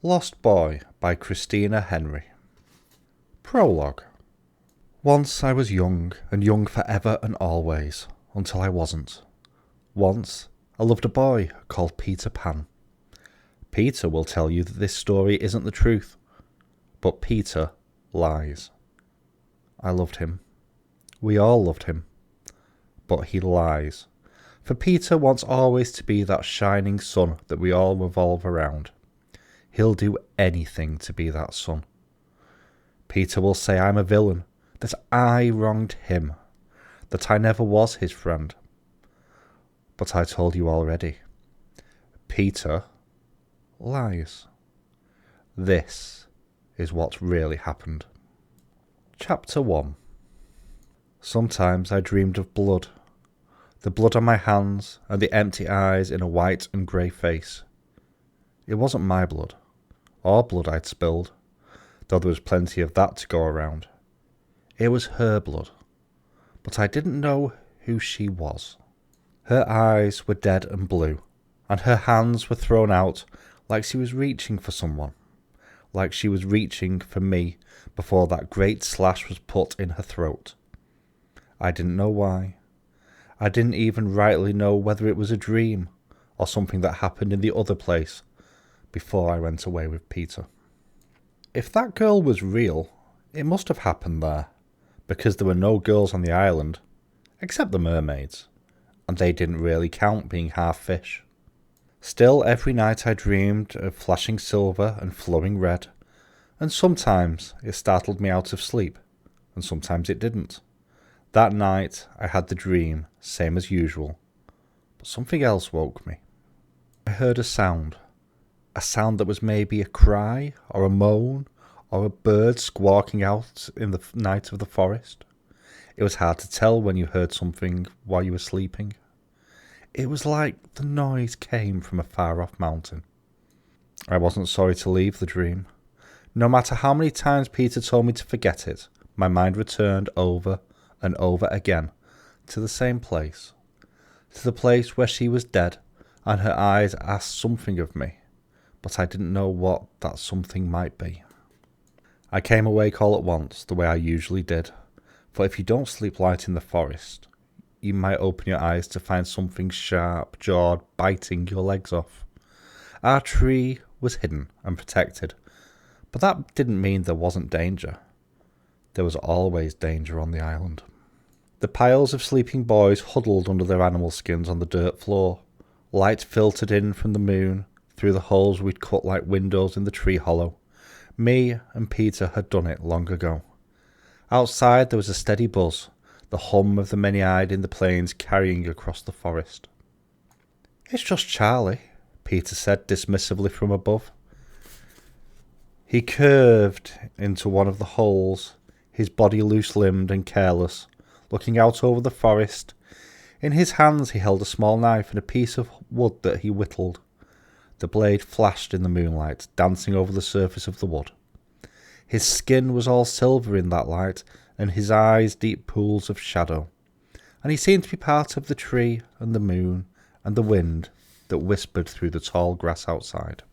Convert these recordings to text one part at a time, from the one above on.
Lost Boy by Christina Henry. Prologue. Once I was young, and young forever and always, until I wasn't. Once I loved a boy called Peter Pan. Peter will tell you that this story isn't the truth, but Peter lies. I loved him. We all loved him. But he lies. For Peter wants always to be that shining sun that we all revolve around. He'll do anything to be that sun. Peter will say I'm a villain, that I wronged him, that I never was his friend. But I told you already. Peter lies. This is what really happened. Chapter 1. Sometimes I dreamed of blood. The blood on my hands and the empty eyes in a white and grey face. It wasn't my blood, or blood I'd spilled, though there was plenty of that to go around. It was her blood, but I didn't know who she was. Her eyes were dead and blue, and her hands were thrown out like she was reaching for someone, like she was reaching for me before that great slash was put in her throat. I didn't know why. I didn't even rightly know whether it was a dream or something that happened in the other place before I went away with Peter. If that girl was real, it must have happened there, because there were no girls on the island, except the mermaids, and they didn't really count being half fish. Still, every night I dreamed of flashing silver and flowing red, and sometimes it startled me out of sleep, and sometimes it didn't. That night I had the dream, same as usual, but something else woke me. I heard a sound that was maybe a cry, or a moan, or a bird squawking out in the night of the forest. It was hard to tell when you heard something while you were sleeping. It was like the noise came from a far-off mountain. I wasn't sorry to leave the dream. No matter how many times Peter told me to forget it, my mind returned over and over again to the same place, to the place where she was dead and her eyes asked something of me, but I didn't know what that something might be. I came awake all at once, the way I usually did, for if you don't sleep light in the forest, you might open your eyes to find something sharp-jawed biting your legs off. Our tree was hidden and protected, but that didn't mean there wasn't danger. There was always danger on the island. The piles of sleeping boys huddled under their animal skins on the dirt floor. Light filtered in from the moon through the holes we'd cut like windows in the tree hollow. Me and Peter had done it long ago. Outside there was a steady buzz, the hum of the many-eyed in the plains carrying across the forest. "It's just Charlie," Peter said dismissively from above. He curved into one of the holes, his body loose-limbed and careless, looking out over the forest. In his hands he held a small knife and a piece of wood that he whittled. The blade flashed in the moonlight, dancing over the surface of the wood. His skin was all silver in that light, and his eyes deep pools of shadow. And he seemed to be part of the tree and the moon and the wind that whispered through the tall grass outside.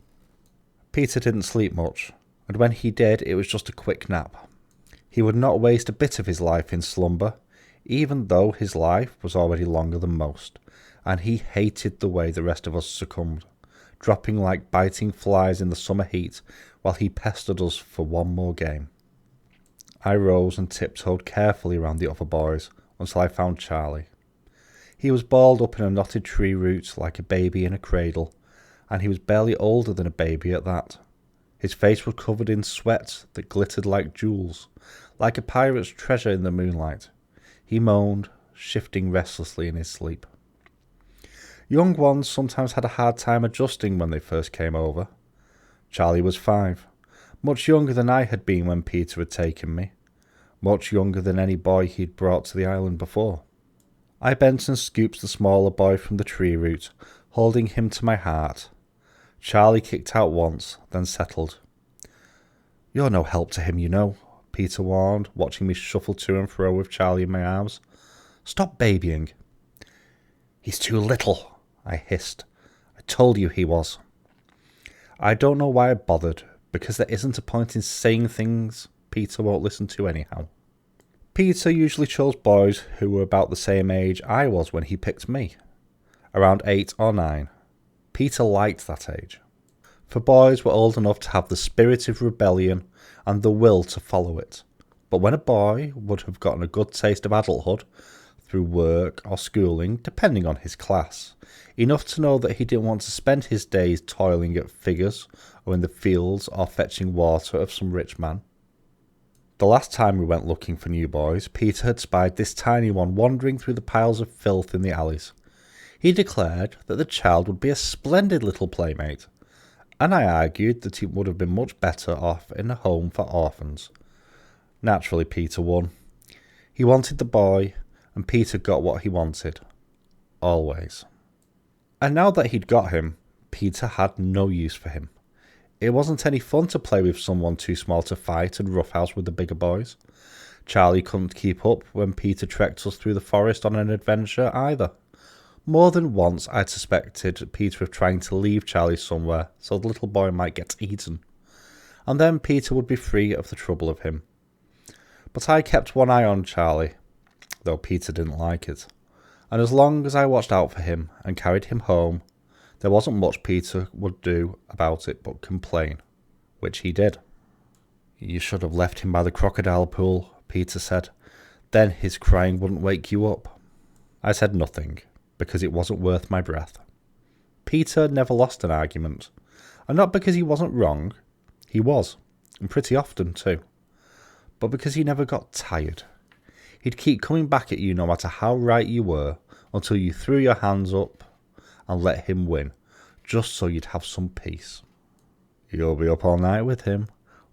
Peter didn't sleep much, and when he did, it was just a quick nap. He would not waste a bit of his life in slumber, even though his life was already longer than most, and he hated the way the rest of us succumbed, dropping like biting flies in the summer heat while he pestered us for one more game. I rose and tiptoed carefully around the other boys until I found Charlie. He was balled up in a knotted tree root like a baby in a cradle, and he was barely older than a baby at that. His face was covered in sweat that glittered like jewels, like a pirate's treasure in the moonlight. He moaned, shifting restlessly in his sleep. Young ones sometimes had a hard time adjusting when they first came over. Charlie was 5, much younger than I had been when Peter had taken me, much younger than any boy he'd brought to the island before. I bent and scooped the smaller boy from the tree root, holding him to my heart. Charlie kicked out once, then settled. "You're no help to him, you know," Peter warned, watching me shuffle to and fro with Charlie in my arms. "Stop babying." "He's too little," I hissed. "I told you he was." I don't know why I bothered, because there isn't a point in saying things Peter won't listen to anyhow. Peter usually chose boys who were about the same age I was when he picked me, around 8 or 9. Peter liked that age, for boys were old enough to have the spirit of rebellion and the will to follow it. But when a boy would have gotten a good taste of adulthood through work or schooling, depending on his class, enough to know that he didn't want to spend his days toiling at figures or in the fields or fetching water of some rich man. The last time we went looking for new boys, Peter had spied this tiny one wandering through the piles of filth in the alleys. He declared that the child would be a splendid little playmate, and I argued that he would have been much better off in a home for orphans. Naturally, Peter won. He wanted the boy, and Peter got what he wanted. Always. And now that he'd got him, Peter had no use for him. It wasn't any fun to play with someone too small to fight and roughhouse with the bigger boys. Charlie couldn't keep up when Peter trekked us through the forest on an adventure either. More than once I'd suspected Peter of trying to leave Charlie somewhere so the little boy might get eaten, and then Peter would be free of the trouble of him. But I kept one eye on Charlie, though Peter didn't like it, and as long as I watched out for him and carried him home, there wasn't much Peter would do about it but complain, which he did. "You should have left him by the crocodile pool," Peter said. "Then his crying wouldn't wake you up." I said nothing, because it wasn't worth my breath. Peter never lost an argument, and not because he wasn't wrong. He was, and pretty often too. But because he never got tired. He'd keep coming back at you no matter how right you were, until you threw your hands up and let him win, just so you'd have some peace. "You'll be up all night with him,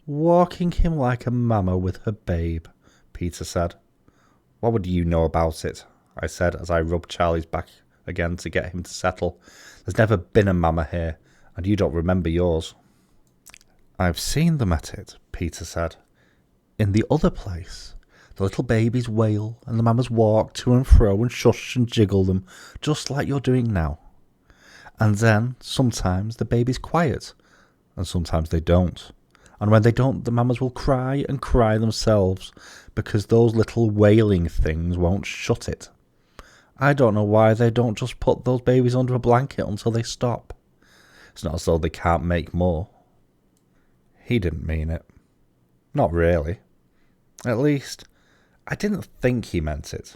walking him like a mama with her babe," Peter said. "What would you know about it?" I said as I rubbed Charlie's back again to get him to settle. "There's never been a mama here, and you don't remember yours." "I've seen them at it," Peter said. "In the other place, the little babies wail and the mamas walk to and fro and shush and jiggle them, just like you're doing now. And then, sometimes the baby's quiet, and sometimes they don't. And when they don't, the mamas will cry and cry themselves, because those little wailing things won't shut it. I don't know why they don't just put those babies under a blanket until they stop. It's not as though they can't make more." He didn't mean it. Not really. At least, I didn't think he meant it.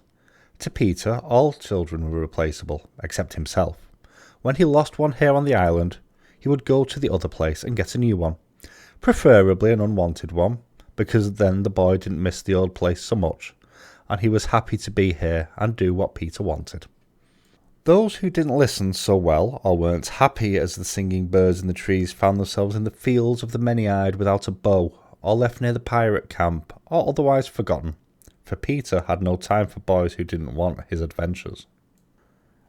To Peter, all children were replaceable, except himself. When he lost one here on the island, he would go to the other place and get a new one, preferably an unwanted one, because then the boy didn't miss the old place so much, and he was happy to be here and do what Peter wanted. Those who didn't listen so well or weren't happy as the singing birds in the trees found themselves in the fields of the many-eyed without a bow, or left near the pirate camp, or otherwise forgotten, for Peter had no time for boys who didn't want his adventures.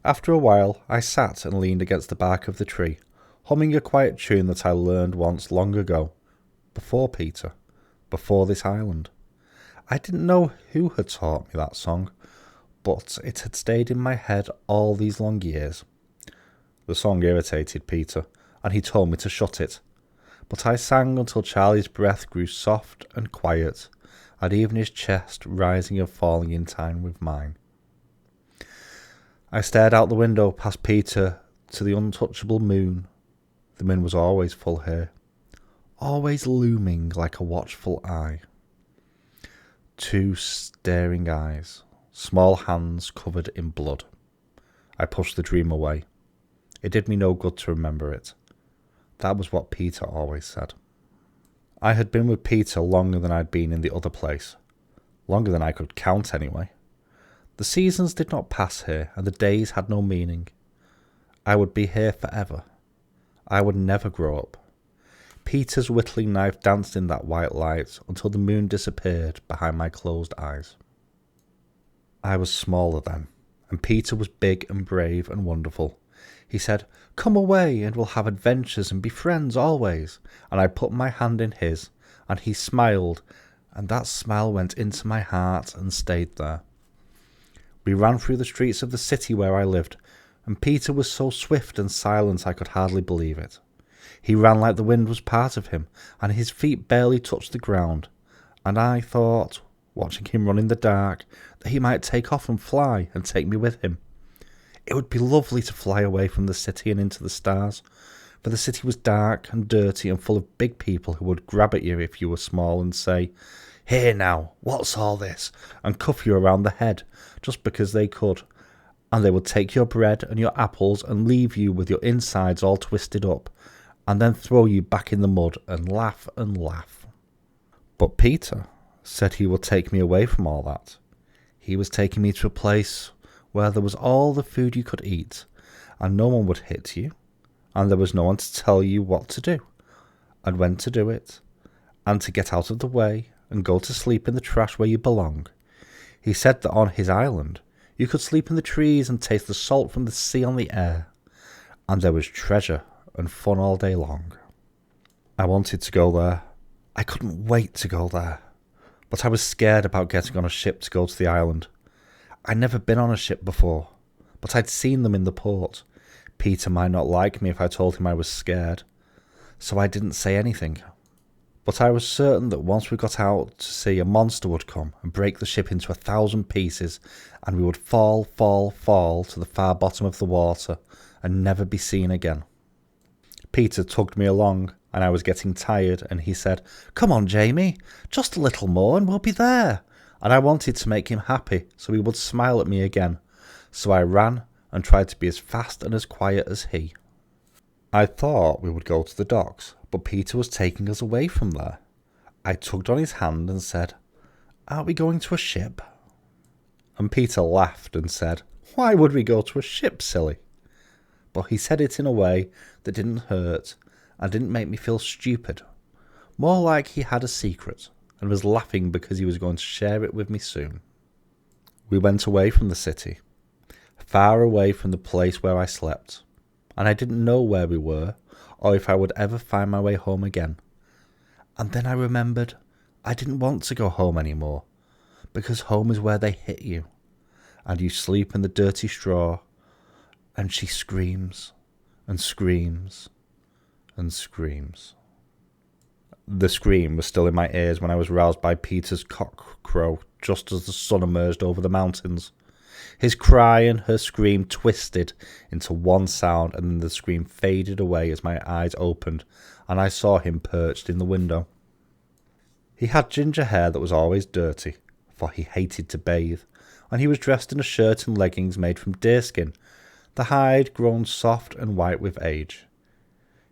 After a while, I sat and leaned against the bark of the tree, humming a quiet tune that I learned once long ago, before Peter, before this island. I didn't know who had taught me that song, but it had stayed in my head all these long years. The song irritated Peter, and he told me to shut it, but I sang until Charlie's breath grew soft and quiet, and even his chest rising and falling in time with mine. I stared out the window past Peter to the untouchable moon. The moon was always full here, always looming like a watchful eye. 2 staring eyes, small hands covered in blood. I pushed the dream away. It did me no good to remember it. That was what Peter always said. I had been with Peter longer than I'd been in the other place. Longer than I could count, anyway. The seasons did not pass here, and the days had no meaning. I would be here forever. I would never grow up. Peter's whittling knife danced in that white light until the moon disappeared behind my closed eyes. I was smaller then, and Peter was big and brave and wonderful. He said, "Come away and we'll have adventures and be friends always." And I put my hand in his, and he smiled, and that smile went into my heart and stayed there. We ran through the streets of the city where I lived, and Peter was so swift and silent I could hardly believe it. He ran like the wind was part of him, and his feet barely touched the ground. And I thought, watching him run in the dark, that he might take off and fly and take me with him. It would be lovely to fly away from the city and into the stars, for the city was dark and dirty and full of big people who would grab at you if you were small and say, "Here now, what's all this?" and cuff you around the head just because they could. And they would take your bread and your apples and leave you with your insides all twisted up, and then throw you back in the mud and laugh and laugh. But Peter said he would take me away from all that. He was taking me to a place where there was all the food you could eat, and no one would hit you, and there was no one to tell you what to do, and when to do it, and to get out of the way and go to sleep in the trash where you belong. He said that on his island you could sleep in the trees and taste the salt from the sea on the air, and there was treasure and fun all day long. I wanted to go there. I couldn't wait to go there, but I was scared about getting on a ship to go to the island. I'd never been on a ship before, but I'd seen them in the port. Peter might not like me if I told him I was scared, so I didn't say anything. But I was certain that once we got out to sea, a monster would come and break the ship into 1,000 pieces, and we would fall to the far bottom of the water and never be seen again. Peter tugged me along, and I was getting tired, and he said, "Come on, Jamie, just a little more and we'll be there." And I wanted to make him happy so he would smile at me again. So I ran and tried to be as fast and as quiet as he. I thought we would go to the docks, but Peter was taking us away from there. I tugged on his hand and said, "Aren't we going to a ship?" And Peter laughed and said, "Why would we go to a ship, silly?" But he said it in a way that didn't hurt and didn't make me feel stupid. More like he had a secret and was laughing because he was going to share it with me soon. We went away from the city, far away from the place where I slept, and I didn't know where we were or if I would ever find my way home again. And then I remembered I didn't want to go home anymore, because home is where they hit you, and you sleep in the dirty straw, and she screams and screams and screams. The scream was still in my ears when I was roused by Peter's cock crow just as the sun emerged over the mountains. His cry and her scream twisted into one sound, and then the scream faded away as my eyes opened and I saw him perched in the window. He had ginger hair that was always dirty, for he hated to bathe, and he was dressed in a shirt and leggings made from deerskin, the hide grown soft and white with age.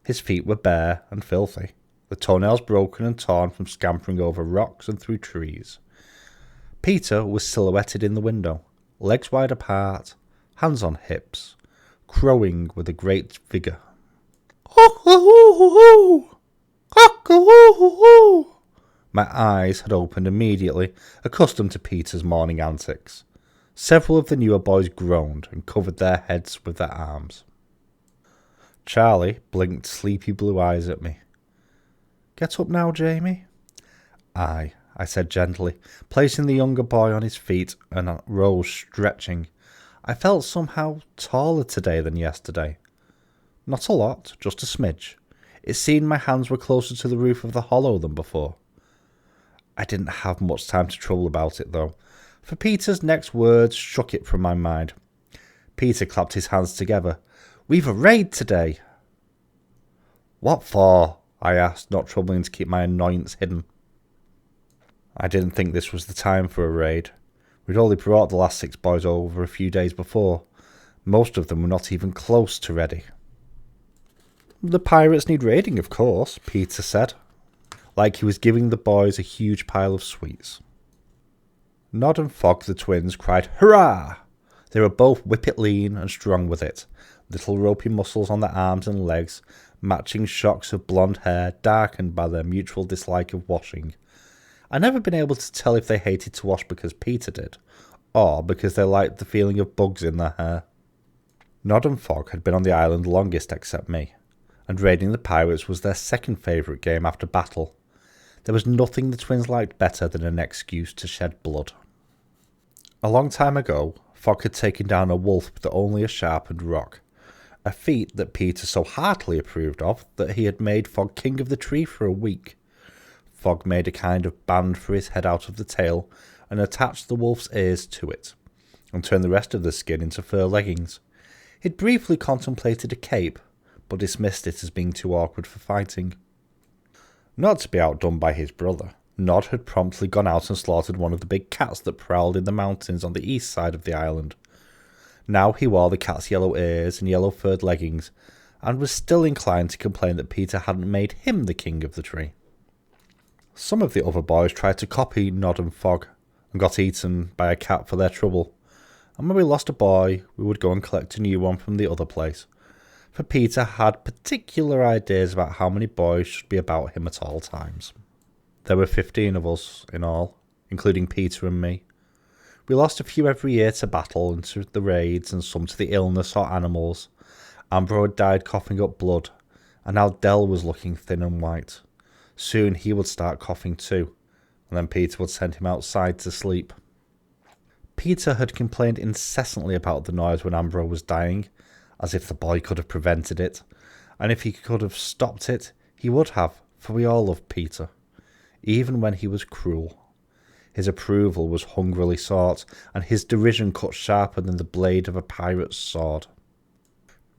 His feet were bare and filthy, the toenails broken and torn from scampering over rocks and through trees. Peter was silhouetted in the window, legs wide apart, hands on hips, crowing with a great vigour. My eyes had opened immediately, accustomed to Peter's morning antics. Several of the newer boys groaned and covered their heads with their arms. Charlie blinked sleepy blue eyes at me. "Get up now, Jamie." "Aye," I said gently, placing the younger boy on his feet and rose stretching. I felt somehow taller today than yesterday. Not a lot, just a smidge. It seemed my hands were closer to the roof of the hollow than before. I didn't have much time to trouble about it, though, for Peter's next words shook it from my mind. Peter clapped his hands together. "We've a raid today." "What for?" I asked, not troubling to keep my annoyance hidden. I didn't think this was the time for a raid. We'd only brought the last 6 boys over a few days before. Most of them were not even close to ready. "The pirates need raiding, of course," Peter said, like he was giving the boys a huge pile of sweets. Nod and Fogg, the twins, cried "Hurrah!" They were both whippet lean and strong with it, little ropey muscles on their arms and legs, matching shocks of blonde hair darkened by their mutual dislike of washing. I'd never been able to tell if they hated to wash because Peter did, or because they liked the feeling of bugs in their hair. Nod and Fogg had been on the island longest except me, and raiding the pirates was their second favourite game after battle. There was nothing the twins liked better than an excuse to shed blood. A long time ago, Fogg had taken down a wolf with only a sharpened rock, a feat that Peter so heartily approved of that he had made Fogg king of the tree for a week. Fogg made a kind of band for his head out of the tail and attached the wolf's ears to it, and turned the rest of the skin into fur leggings. He'd briefly contemplated a cape, but dismissed it as being too awkward for fighting. Not to be outdone by his brother, Nod had promptly gone out and slaughtered one of the big cats that prowled in the mountains on the east side of the island. Now he wore the cat's yellow ears and yellow furred leggings, and was still inclined to complain that Peter hadn't made him the king of the tree. Some of the other boys tried to copy Nod and Fogg, and got eaten by a cat for their trouble, and when we lost a boy, we would go and collect a new one from the other place, for Peter had particular ideas about how many boys should be about him at all times. There were 15 of us in all, including Peter and me. We lost a few every year to battle and to the raids, and some to the illness or animals. Ambro had died coughing up blood, and now Dell was looking thin and white. Soon he would start coughing too, and then Peter would send him outside to sleep. Peter had complained incessantly about the noise when Ambro was dying, as if the boy could have prevented it, and if he could have stopped it, he would have, for we all loved Peter, even when he was cruel. His approval was hungrily sought, and his derision cut sharper than the blade of a pirate's sword.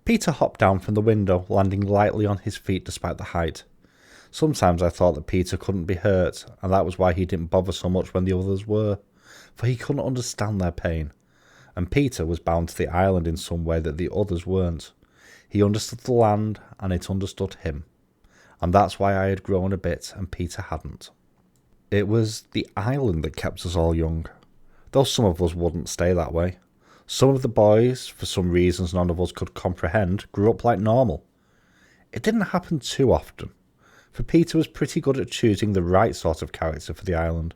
Peter hopped down from the window, landing lightly on his feet despite the height. Sometimes I thought that Peter couldn't be hurt, and that was why he didn't bother so much when the others were, for he couldn't understand their pain. And Peter was bound to the island in some way that the others weren't. He understood the land, and it understood him. And that's why I had grown a bit, and Peter hadn't. It was the island that kept us all young, though some of us wouldn't stay that way. Some of the boys, for some reasons none of us could comprehend, grew up like normal. It didn't happen too often, for Peter was pretty good at choosing the right sort of character for the island,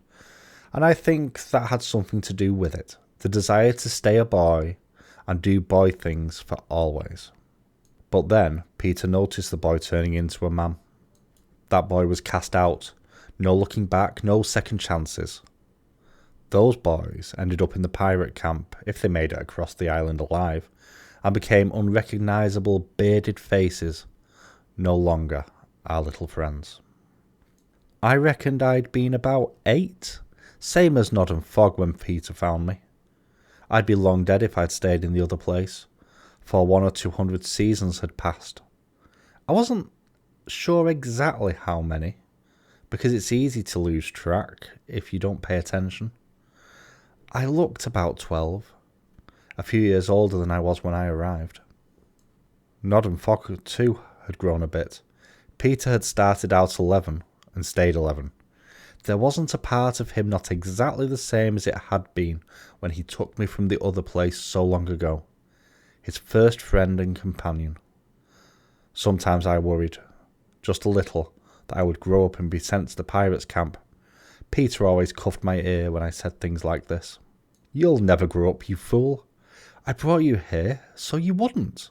and I think that had something to do with it, the desire to stay a boy and do boy things for always. But then Peter noticed the boy turning into a man. That boy was cast out. No looking back, no second chances. Those boys ended up in the pirate camp, if they made it across the island alive, and became unrecognisable bearded faces, no longer our little friends. I reckoned I'd been about 8, same as Nod and Fogg when Peter found me. I'd be long dead if I'd stayed in the other place, for 100 or 200 seasons had passed. I wasn't sure exactly how many, because it's easy to lose track if you don't pay attention. I looked about 12, a few years older than I was when I arrived. Nod and Fogg too had grown a bit. Peter had started out 11 and stayed 11. There wasn't a part of him not exactly the same as it had been when he took me from the other place so long ago. His first friend and companion. Sometimes I worried, just a little, that I would grow up and be sent to the pirates' camp. Peter always cuffed my ear when I said things like this. "You'll never grow up, you fool. I brought you here so you wouldn't."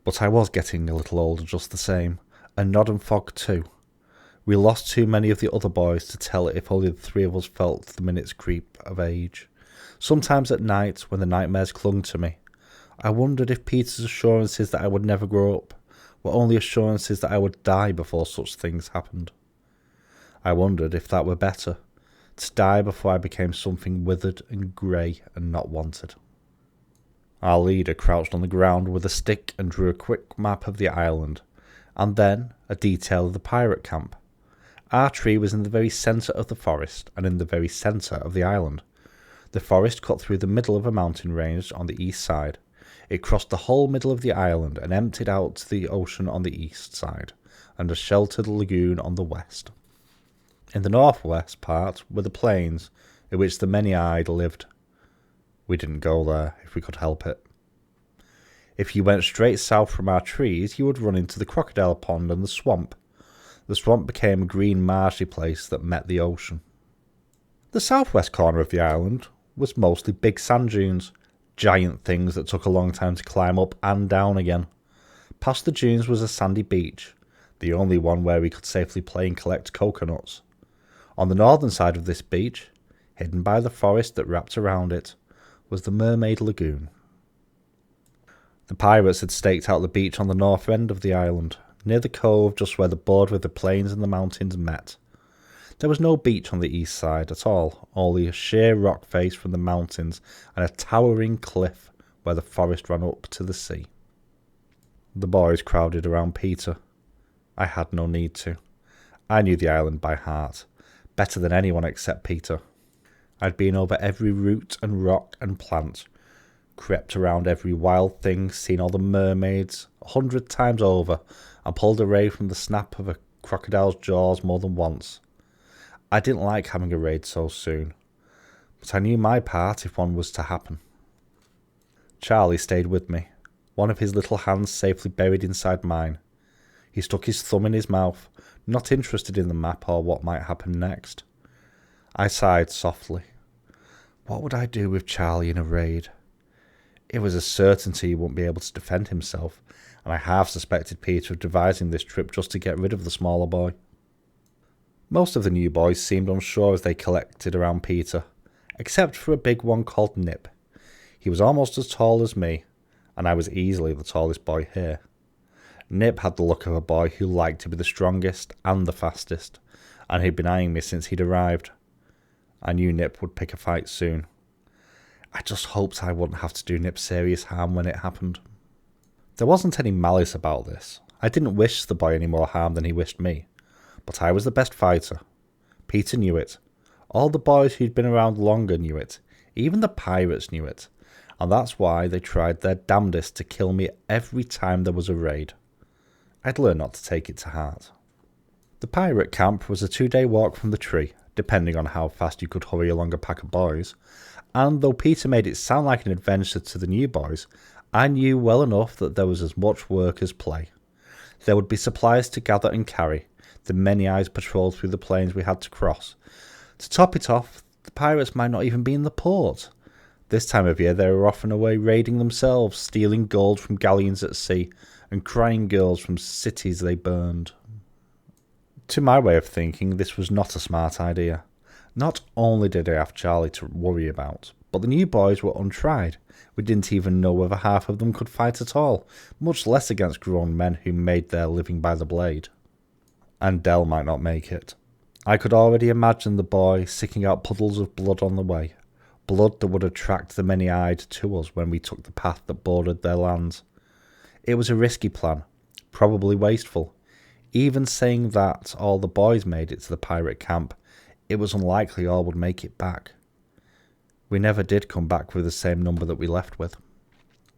But I was getting a little older just the same, and Nod and Fogg too. We lost too many of the other boys to tell if only the 3 of us felt the minutes creep of age. Sometimes at night, when the nightmares clung to me, I wondered if Peter's assurances that I would never grow up were only assurances that I would die before such things happened. I wondered if that were better, to die before I became something withered and grey and not wanted. Our leader crouched on the ground with a stick and drew a quick map of the island, and then a detail of the pirate camp. Our tree was in the very centre of the forest, and in the very centre of the island. The forest cut through the middle of a mountain range on the east side. It crossed the whole middle of the island and emptied out to the ocean on the east side, and a sheltered lagoon on the west. In the northwest part were the plains, in which the many-eyed lived. We didn't go there, if we could help it. If you went straight south from our trees, you would run into the crocodile pond and the swamp. The swamp became a green marshy place that met the ocean. The southwest corner of the island was mostly big sand dunes, giant things that took a long time to climb up and down again. Past the dunes was a sandy beach, the only one where we could safely play and collect coconuts. On the northern side of this beach, hidden by the forest that wrapped around it, was the Mermaid Lagoon. The pirates had staked out the beach on the north end of the island, near the cove just where the border of the plains and the mountains met. There was no beach on the east side at all, only a sheer rock face from the mountains and a towering cliff where the forest ran up to the sea. The boys crowded around Peter. I had no need to. I knew the island by heart, better than anyone except Peter. I'd been over every root and rock and plant, crept around every wild thing, seen all the mermaids 100 times over, and pulled away from the snap of a crocodile's jaws more than once. I didn't like having a raid so soon, but I knew my part if one was to happen. Charlie stayed with me, one of his little hands safely buried inside mine. He stuck his thumb in his mouth, not interested in the map or what might happen next. I sighed softly. What would I do with Charlie in a raid? It was a certainty he wouldn't be able to defend himself, and I half suspected Peter of devising this trip just to get rid of the smaller boy. Most of the new boys seemed unsure as they collected around Peter, except for a big one called Nip. He was almost as tall as me, and I was easily the tallest boy here. Nip had the look of a boy who liked to be the strongest and the fastest, and he'd been eyeing me since he'd arrived. I knew Nip would pick a fight soon. I just hoped I wouldn't have to do Nip serious harm when it happened. There wasn't any malice about this. I didn't wish the boy any more harm than he wished me. But I was the best fighter. Peter knew it. All the boys who'd been around longer knew it. Even the pirates knew it. And that's why they tried their damnedest to kill me every time there was a raid. I'd learned not to take it to heart. The pirate camp was a 2-day walk from the tree, depending on how fast you could hurry along a pack of boys. And though Peter made it sound like an adventure to the new boys, I knew well enough that there was as much work as play. There would be supplies to gather and carry, the many eyes patrolled through the plains we had to cross. To top it off, the pirates might not even be in the port. This time of year they were often away raiding themselves, stealing gold from galleons at sea, and crying girls from cities they burned. To my way of thinking, this was not a smart idea. Not only did I have Charlie to worry about, but the new boys were untried. We didn't even know whether half of them could fight at all, much less against grown men who made their living by the blade. And Dell might not make it. I could already imagine the boy sicking out puddles of blood on the way, blood that would attract the many-eyed to us when we took the path that bordered their lands. It was a risky plan, probably wasteful. Even saying that all the boys made it to the pirate camp, it was unlikely all would make it back. We never did come back with the same number that we left with.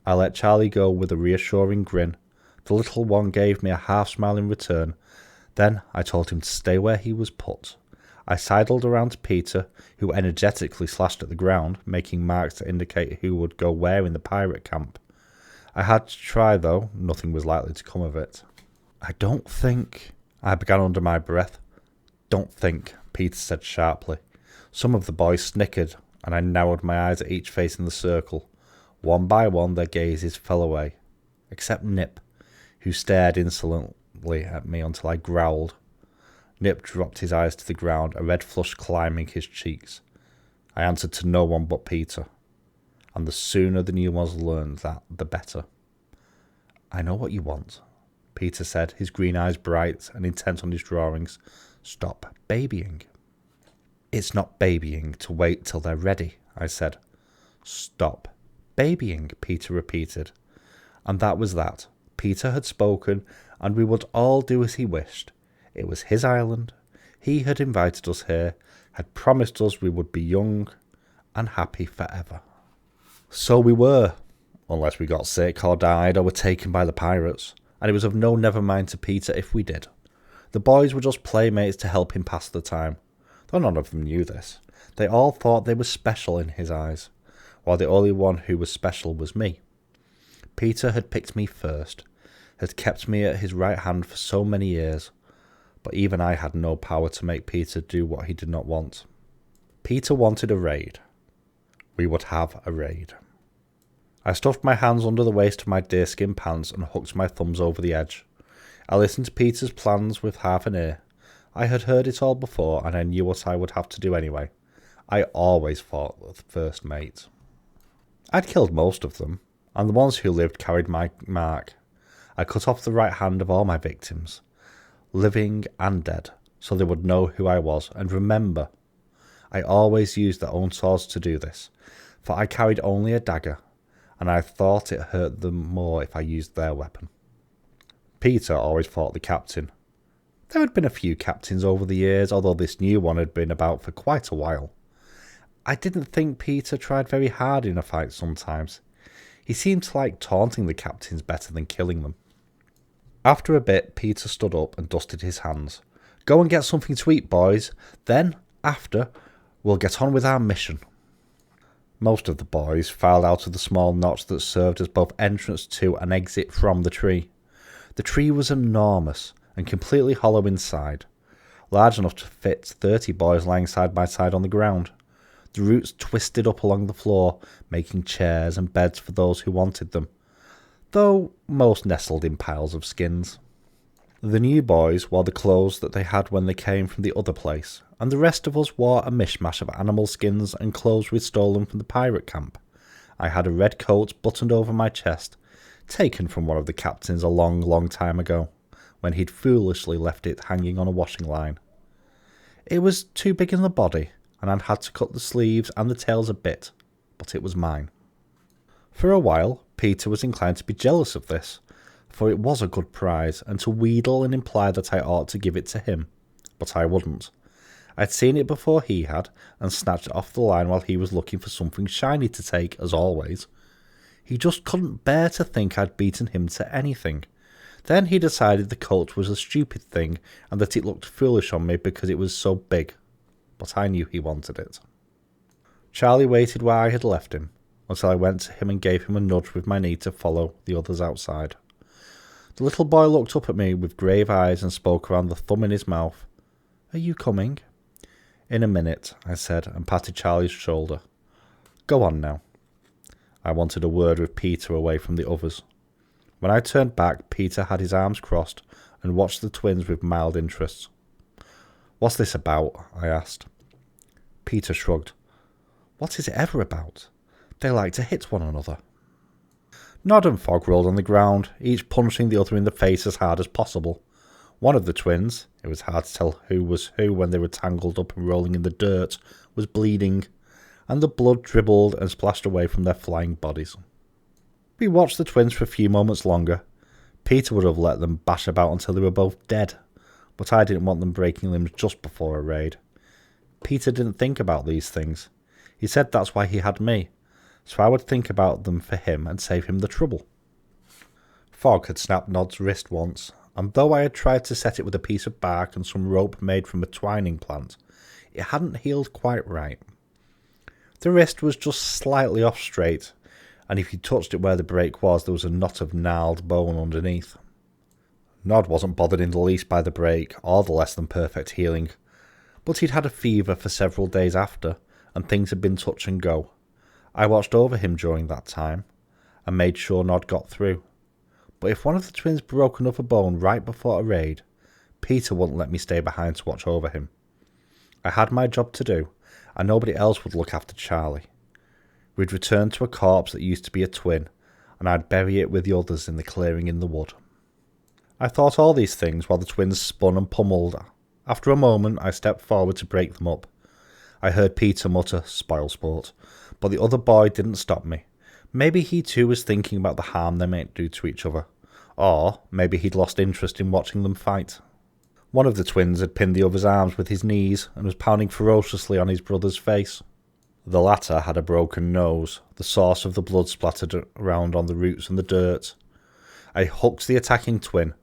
I let Charlie go with a reassuring grin. The little one gave me a half-smile in return. Then I told him to stay where he was put. I sidled around to Peter, who energetically slashed at the ground, making marks to indicate who would go where in the pirate camp. I had to try, though. Nothing was likely to come of it. I don't think... I began under my breath. Don't think, Peter said sharply. Some of the boys snickered, and I narrowed my eyes at each face in the circle. One by one their gazes fell away, except Nip, who stared insolently at me until I growled. Nip dropped his eyes to the ground, a red flush climbing his cheeks. I answered to no one but Peter, and the sooner the new ones learned that, the better. I know what you want, Peter said, his green eyes bright and intent on his drawings. Stop babying. It's not babying to wait till they're ready, I said. Stop babying, Peter repeated. And that was that. Peter had spoken, and we would all do as he wished. It was his island. He had invited us here, had promised us we would be young and happy forever. So we were, unless we got sick or died or were taken by the pirates, and it was of no never mind to Peter if we did. The boys were just playmates to help him pass the time, though none of them knew this. They all thought they were special in his eyes, while the only one who was special was me. Peter had picked me first, had kept me at his right hand for so many years, but even I had no power to make Peter do what he did not want. Peter wanted a raid. We would have a raid. I stuffed my hands under the waist of my deerskin pants and hooked my thumbs over the edge. I listened to Peter's plans with half an ear. I had heard it all before, and I knew what I would have to do anyway. I always fought with first mate. I'd killed most of them. and the ones who lived carried my mark. I cut off the right hand of all my victims, living and dead, so they would know who I was. And remember, I always used their own swords to do this, for I carried only a dagger, and I thought it hurt them more if I used their weapon. Peter always fought the captain. There had been a few captains over the years, although this new one had been about for quite a while. I didn't think Peter tried very hard in a fight sometimes. He seemed to like taunting the captains better than killing them. After a bit, Peter stood up and dusted his hands. Go and get something to eat, boys. Then, after, we'll get on with our mission. Most of the boys filed out of the small notch that served as both entrance to and exit from the tree. The tree was enormous and completely hollow inside, large enough to fit 30 boys lying side by side on the ground. The roots twisted up along the floor, making chairs and beds for those who wanted them, though most nestled in piles of skins. The new boys wore the clothes that they had when they came from the other place, and the rest of us wore a mishmash of animal skins and clothes we'd stolen from the pirate camp. I had a red coat buttoned over my chest, taken from one of the captains a long, long time ago, when he'd foolishly left it hanging on a washing line. It was too big in the body, and I'd had to cut the sleeves and the tails a bit, but it was mine. For a while, Peter was inclined to be jealous of this, for it was a good prize, and to wheedle and imply that I ought to give it to him, but I wouldn't. I'd seen it before he had, and snatched it off the line while he was looking for something shiny to take, as always. He just couldn't bear to think I'd beaten him to anything. Then he decided the coat was a stupid thing, and that it looked foolish on me because it was so big. But I knew he wanted it. Charlie waited where I had left him, until I went to him and gave him a nudge with my knee to follow the others outside. The little boy looked up at me with grave eyes and spoke around the thumb in his mouth. Are you coming? In a minute, I said, and patted Charlie's shoulder. Go on now. I wanted a word with Peter away from the others. When I turned back, Peter had his arms crossed and watched the twins with mild interest. What's this about? I asked. Peter shrugged. What is it ever about? They like to hit one another. Nod and Fogg rolled on the ground, each punching the other in the face as hard as possible. One of the twins, it was hard to tell who was who when they were tangled up and rolling in the dirt, was bleeding, and the blood dribbled and splashed away from their flying bodies. We watched the twins for a few moments longer. Peter would have let them bash about until they were both dead, but I didn't want them breaking limbs just before a raid. Peter didn't think about these things. He said that's why he had me, so I would think about them for him and save him the trouble. Fogg had snapped Nod's wrist once, and though I had tried to set it with a piece of bark and some rope made from a twining plant, it hadn't healed quite right. The wrist was just slightly off straight, and if you touched it where the break was, there was a knot of gnarled bone underneath. Nod wasn't bothered in the least by the break, or the less than perfect healing, but he'd had a fever for several days after, and things had been touch and go. I watched over him during that time, and made sure Nod got through. But if one of the twins broke another bone right before a raid, Peter wouldn't let me stay behind to watch over him. I had my job to do, and nobody else would look after Charlie. We'd return to a corpse that used to be a twin, and I'd bury it with the others in the clearing in the wood. I thought all these things while the twins spun and pummeled. After a moment, I stepped forward to break them up. I heard Peter mutter, "Spoil sport," but the other boy didn't stop me. Maybe he too was thinking about the harm they might do to each other, or maybe he'd lost interest in watching them fight. One of the twins had pinned the other's arms with his knees and was pounding ferociously on his brother's face. The latter had a broken nose, the source of the blood splattered around on the roots and the dirt. I hooked the attacking twin.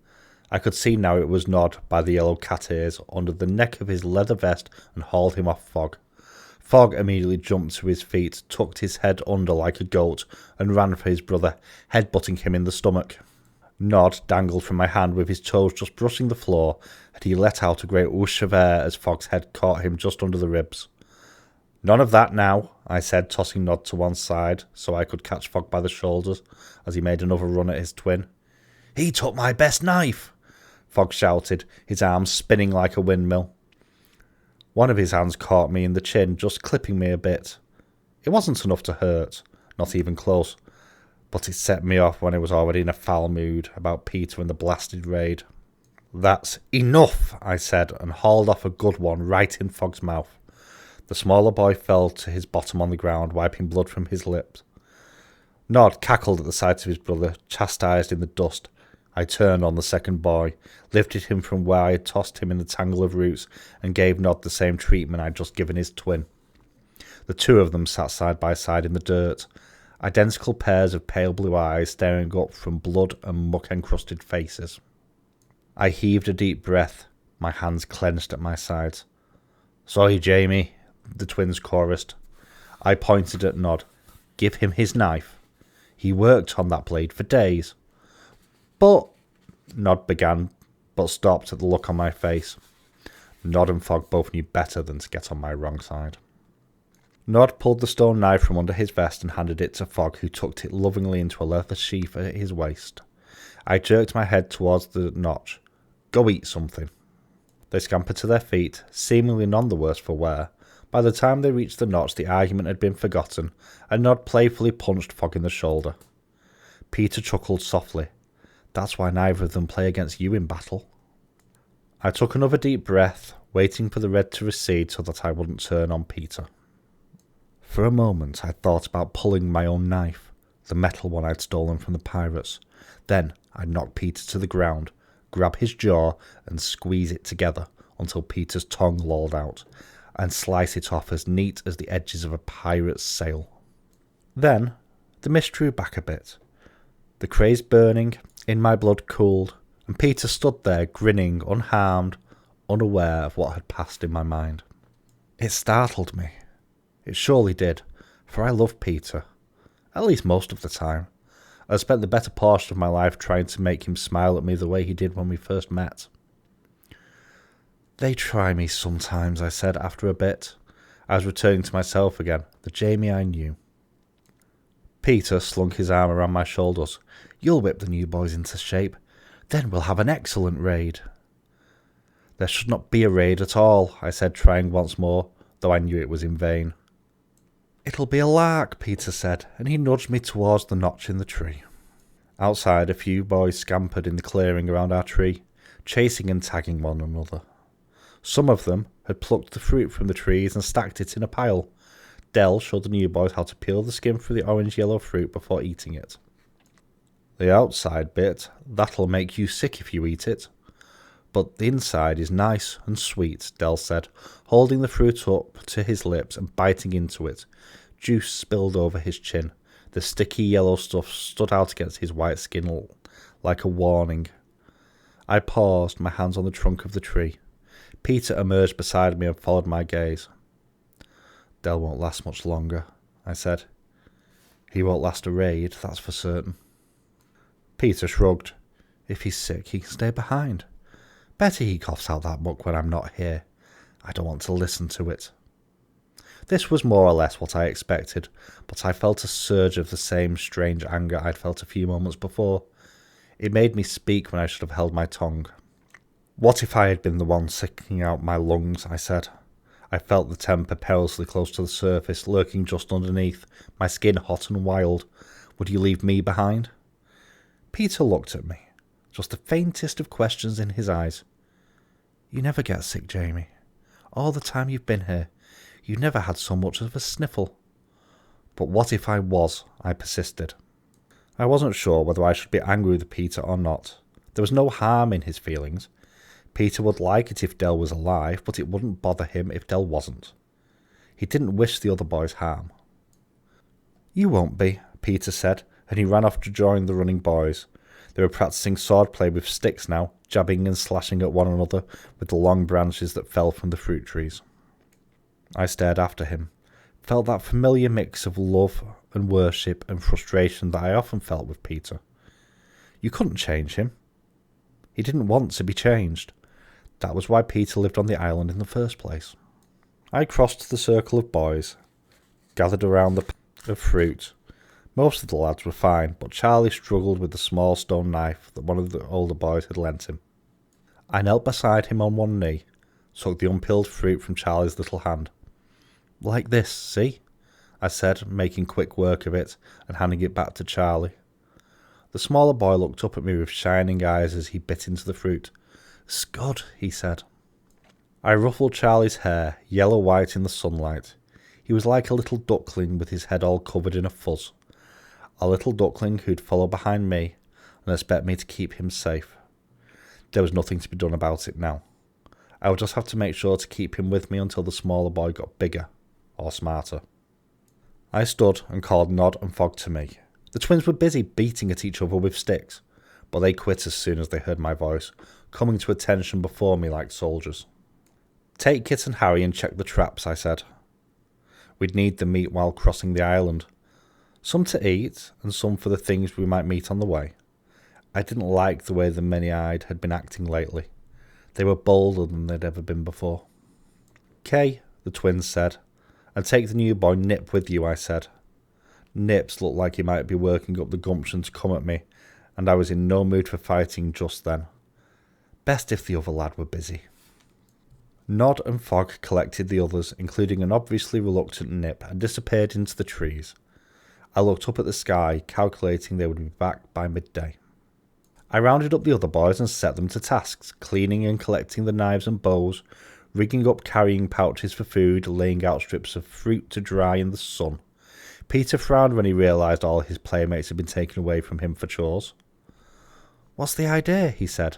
I could see now it was Nod by the yellow cat ears under the neck of his leather vest and hauled him off Fogg. Fogg immediately jumped to his feet, tucked his head under like a goat, and ran for his brother, headbutting him in the stomach. Nod dangled from my hand with his toes just brushing the floor, and he let out a great whoosh of air as Fogg's head caught him just under the ribs. None of that now, I said, tossing Nod to one side so I could catch Fogg by the shoulders as he made another run at his twin. He took my best knife, Fogg shouted, his arms spinning like a windmill. One of his hands caught me in the chin, just clipping me a bit. It wasn't enough to hurt, not even close, but it set me off when I was already in a foul mood about Peter and the blasted raid. "That's enough," I said, and hauled off a good one right in Fogg's mouth. The smaller boy fell to his bottom on the ground, wiping blood from his lips. Nod cackled at the sight of his brother, chastised in the dust. I turned on the second boy, lifted him from where I had tossed him in the tangle of roots, and gave Nod the same treatment I had just given his twin. The two of them sat side by side in the dirt, identical pairs of pale blue eyes staring up from blood and muck-encrusted faces. I heaved a deep breath, my hands clenched at my sides. "Sorry, Jamie," the twins chorused. I pointed at Nod. "Give him his knife. He worked on that blade for days." "But," Nod began, but stopped at the look on my face. Nod and Fogg both knew better than to get on my wrong side. Nod pulled the stone knife from under his vest and handed it to Fogg, who tucked it lovingly into a leather sheath at his waist. I jerked my head towards the notch. "Go eat something." They scampered to their feet, seemingly none the worse for wear. By the time they reached the notch, the argument had been forgotten, and Nod playfully punched Fogg in the shoulder. Peter chuckled softly. "That's why neither of them play against you in battle." I took another deep breath, waiting for the red to recede so that I wouldn't turn on Peter. For a moment I thought about pulling my own knife, the metal one I'd stolen from the pirates. Then I'd knock Peter to the ground, grab his jaw and squeeze it together until Peter's tongue lolled out, and slice it off as neat as the edges of a pirate's sail. Then the mist drew back a bit. The craze burning in my blood cooled, and Peter stood there grinning, unharmed, unaware of what had passed in my mind. It startled me. It surely did, for I loved Peter, at least most of the time. I spent the better portion of my life trying to make him smile at me the way he did when we first met. "They try me sometimes," I said after a bit. I was returning to myself again, the Jamie I knew. Peter slung his arm around my shoulders. "You'll whip the new boys into shape. Then we'll have an excellent raid." "There should not be a raid at all," I said, trying once more, though I knew it was in vain. "It'll be a lark," Peter said, and he nudged me towards the notch in the tree. Outside, a few boys scampered in the clearing around our tree, chasing and tagging one another. Some of them had plucked the fruit from the trees and stacked it in a pile. Dell showed the new boys how to peel the skin from the orange-yellow fruit before eating it. "The outside bit, that'll make you sick if you eat it. But the inside is nice and sweet," Dell said, holding the fruit up to his lips and biting into it. Juice spilled over his chin. The sticky yellow stuff stood out against his white skin like a warning. I paused, my hands on the trunk of the tree. Peter emerged beside me and followed my gaze. "Dell won't last much longer," I said. "He won't last a raid, that's for certain." Peter shrugged. "If he's sick, he can stay behind. Better he coughs out that muck when I'm not here. I don't want to listen to it." This was more or less what I expected, but I felt a surge of the same strange anger I'd felt a few moments before. It made me speak when I should have held my tongue. "What if I had been the one sicking out my lungs?" I said. I felt the temper perilously close to the surface, lurking just underneath, my skin hot and wild. Would you leave me behind? Peter looked at me, just the faintest of questions in his eyes. "You never get sick, Jamie. All the time you've been here, you never had so much as a sniffle." "But what if I was?" I persisted. I wasn't sure whether I should be angry with Peter or not. There was no harm in his feelings. Peter would like it if Dell was alive, but it wouldn't bother him if Dell wasn't. He didn't wish the other boys harm. "You won't be," Peter said, and he ran off to join the running boys. They were practicing swordplay with sticks now, jabbing and slashing at one another with the long branches that fell from the fruit trees. I stared after him, felt that familiar mix of love and worship and frustration that I often felt with Peter. You couldn't change him. He didn't want to be changed. That was why Peter lived on the island in the first place. I crossed the circle of boys, gathered around the patch of fruit. Most of the lads were fine, but Charlie struggled with the small stone knife that one of the older boys had lent him. I knelt beside him on one knee, took the unpeeled fruit from Charlie's little hand. "Like this, see?" I said, making quick work of it and handing it back to Charlie. The smaller boy looked up at me with shining eyes as he bit into the fruit. "Scud," he said. I ruffled Charlie's hair, yellow-white in the sunlight. He was like a little duckling with his head all covered in a fuzz. A little duckling who'd follow behind me and expect me to keep him safe. There was nothing to be done about it now. I would just have to make sure to keep him with me until the smaller boy got bigger, or smarter. I stood and called Nod and Fog to me. The twins were busy beating at each other with sticks, but they quit as soon as they heard my voice, coming to attention before me like soldiers. "Take Kit and Harry and check the traps," I said. We'd need the meat while crossing the island. Some to eat, and some for the things we might meet on the way. I didn't like the way the many-eyed had been acting lately. They were bolder than they'd ever been before. "Kay," the twins said. "And take the new boy Nip with you," I said. Nips looked like he might be working up the gumption to come at me, and I was in no mood for fighting just then. Best if the other lad were busy. Nod and Fog collected the others, including an obviously reluctant Nip, and disappeared into the trees. I looked up at the sky, calculating they would be back by midday. I rounded up the other boys and set them to tasks, cleaning and collecting the knives and bows, rigging up carrying pouches for food, laying out strips of fruit to dry in the sun. Peter frowned when he realised all his playmates had been taken away from him for chores. "What's the idea?" he said.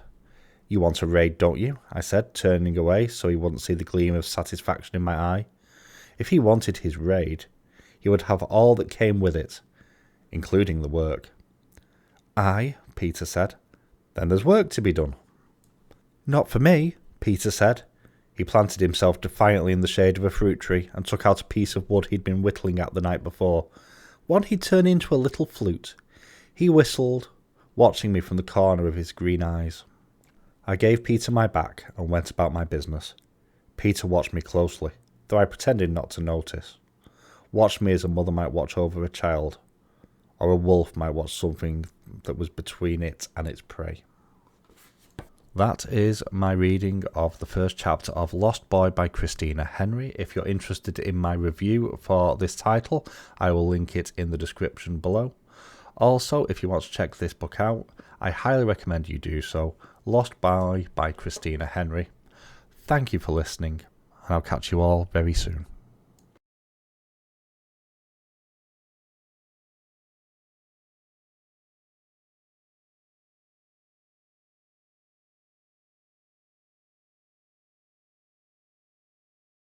"You want a raid, don't you?" I said, turning away so he wouldn't see the gleam of satisfaction in my eye. If he wanted his raid, he would have all that came with it, including the work. "Aye," Peter said. "Then there's work to be done." "Not for me," Peter said. He planted himself defiantly in the shade of a fruit tree and took out a piece of wood he'd been whittling at the night before, one he'd turned into a little flute. He whistled, watching me from the corner of his green eyes. I gave Peter my back and went about my business. Peter watched me closely, though I pretended not to notice. Watched me as a mother might watch over a child, or a wolf might watch something that was between it and its prey. That is my reading of the first chapter of Lost Boy by Christina Henry. If you're interested in my review for this title, I will link it in the description below. Also, if you want to check this book out, I highly recommend you do so. Lost Boy by Christina Henry. Thank you for listening, and I'll catch you all very soon.